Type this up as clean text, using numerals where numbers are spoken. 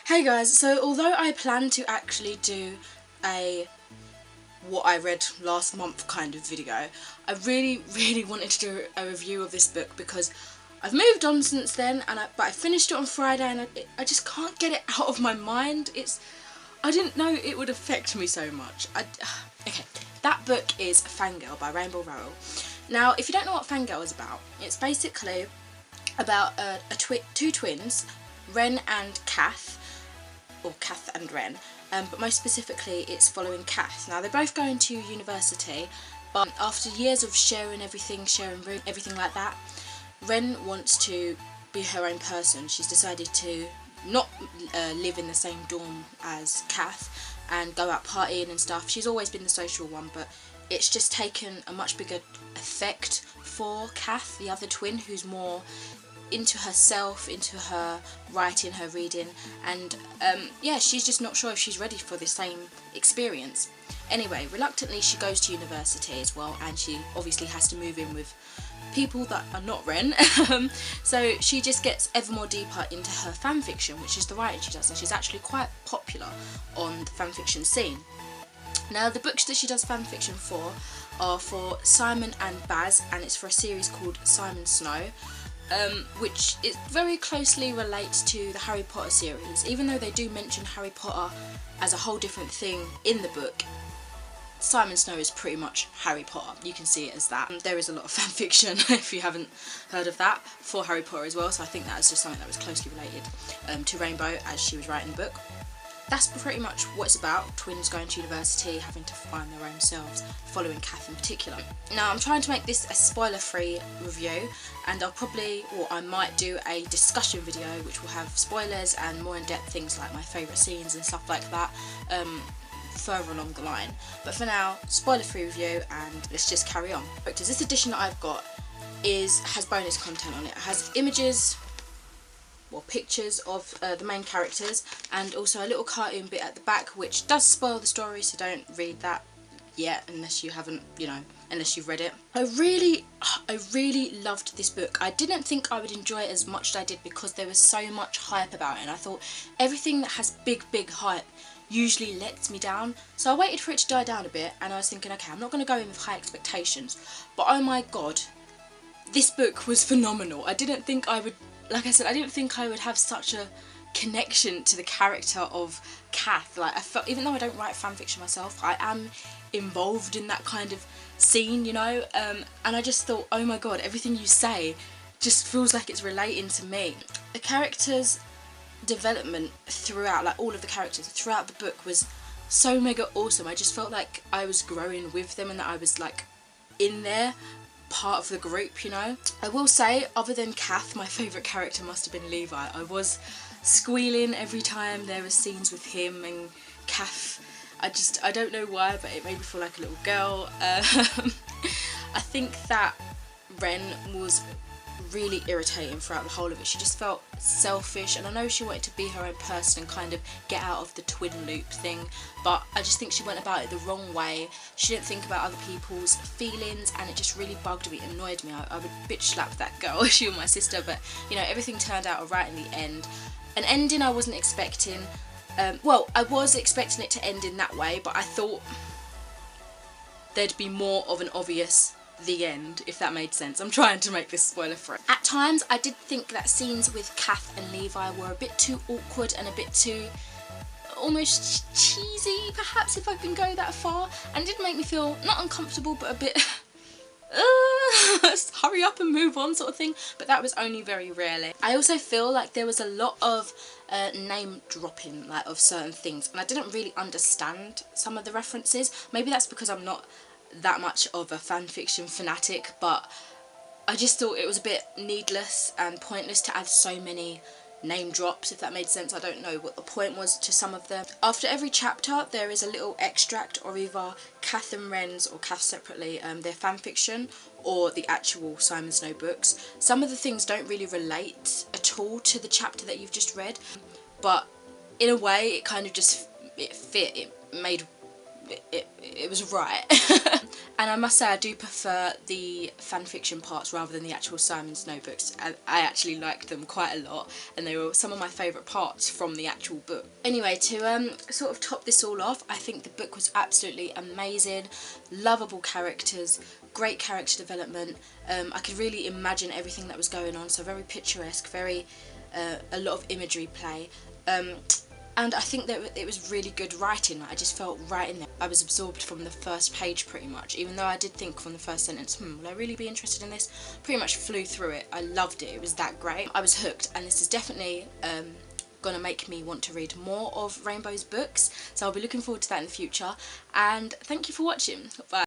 Hey guys, so although I plan to actually do a what I read last month kind of video, I really wanted to do a review of this book because I've moved on since then, but I finished it on Friday and I just can't get it out of my mind. I didn't know it would affect me so much. Okay, that book is Fangirl by Rainbow Rowell. Now, if you don't know what Fangirl is about, it's basically about two twins, Ren and Kath, or Kath and Ren, but most specifically it's following Kath. Now they're both going to university, but after years of sharing room, everything like that, Ren wants to be her own person. She's decided to not live in the same dorm as Kath and go out partying and stuff. She's always been the social one, but it's just taken a much bigger effect for Kath, the other twin, who's more into herself, into her writing, her reading, and yeah, she's just not sure if she's ready for the same experience. Anyway, reluctantly she goes to university as well, and she obviously has to move in with people that are not Ren. So she just gets ever more deeper into her fanfiction, which is the writing she does, and she's actually quite popular on the fanfiction scene. Now the books that she does fanfiction for are for Simon and Baz, and it's for a series called Simon Snow, which it very closely relates to the Harry Potter series. Even though they do mention Harry Potter as a whole different thing in the book, Simon Snow is pretty much Harry Potter. You can see it as that. There is a lot of fanfiction, if you haven't heard of that, for Harry Potter as well, so I think that is just something that was closely related to Rainbow as she was writing the book. That's pretty much what it's about, twins going to university, having to find their own selves, following Kath in particular. Now I'm trying to make this a spoiler-free review, and I might do a discussion video which will have spoilers and more in-depth things like my favourite scenes and stuff like that further along the line. But for now, spoiler-free review, and let's just carry on. This edition that I've got has bonus content on it. It has images, well, pictures of the main characters, and also a little cartoon bit at the back which does spoil the story, so don't read that yet unless you haven't, unless you've read it. I really loved this book. I didn't think I would enjoy it as much as I did because there was so much hype about it, and I thought everything that has big hype usually lets me down, so I waited for it to die down a bit, and I was thinking, okay, I'm not going to go in with high expectations, but oh my god, this book was phenomenal. I didn't think I would, like I said, I didn't think I would have such a connection to the character of Kath. Like, I felt, even though I don't write fanfiction myself, I am involved in that kind of scene, and I just thought, oh my god, everything you say just feels like it's relating to me. The characters' development throughout, like all of the characters throughout the book, was so mega awesome. I just felt like I was growing with them and that I was like in there, part of the group, I will say, other than Kath, my favourite character must have been Levi. I was squealing every time there were scenes with him and Kath. I don't know why, but it made me feel like a little girl. I think that Ren was really irritating throughout the whole of it. She just felt selfish, and I know she wanted to be her own person and kind of get out of the twin loop thing, but I just think she went about it the wrong way. She didn't think about other people's feelings, and it just really bugged me, annoyed me. I would bitch slap that girl, she was my sister, but everything turned out alright in the end. An ending I wasn't expecting. Well, I was expecting it to end in that way, but I thought there'd be more of an obvious the end, if that made sense. I'm trying to make this spoiler free. At times I did think that scenes with Kath and Levi were a bit too awkward and a bit too almost cheesy, perhaps, if I can go that far, and it did make me feel not uncomfortable but a bit hurry up and move on sort of thing, but that was only very rarely. I also feel like there was a lot of name dropping, like, of certain things, and I didn't really understand some of the references. Maybe that's because I'm not that much of a fanfiction fanatic, but I just thought it was a bit needless and pointless to add so many name drops, if that made sense. I don't know what the point was to some of them. After every chapter there is a little extract of either Kath and Ren's, or Kath separately, their fanfiction, or the actual Simon Snow books. Some of the things don't really relate at all to the chapter that you've just read, but in a way it kind of just fit. It it was right. And I must say I do prefer the fanfiction parts rather than the actual Simon Snow books. I actually liked them quite a lot, and they were some of my favourite parts from the actual book. Anyway, to sort of top this all off, I think the book was absolutely amazing, lovable characters, great character development. I could really imagine everything that was going on, so very picturesque, very a lot of imagery play. And I think that it was really good writing. I just felt right in there. I was absorbed from the first page pretty much, even though I did think from the first sentence, will I really be interested in this? Pretty much flew through it. I loved it. It was that great. I was hooked, and this is definitely gonna make me want to read more of Rainbow's books, so I'll be looking forward to that in the future. And thank you for watching. Bye.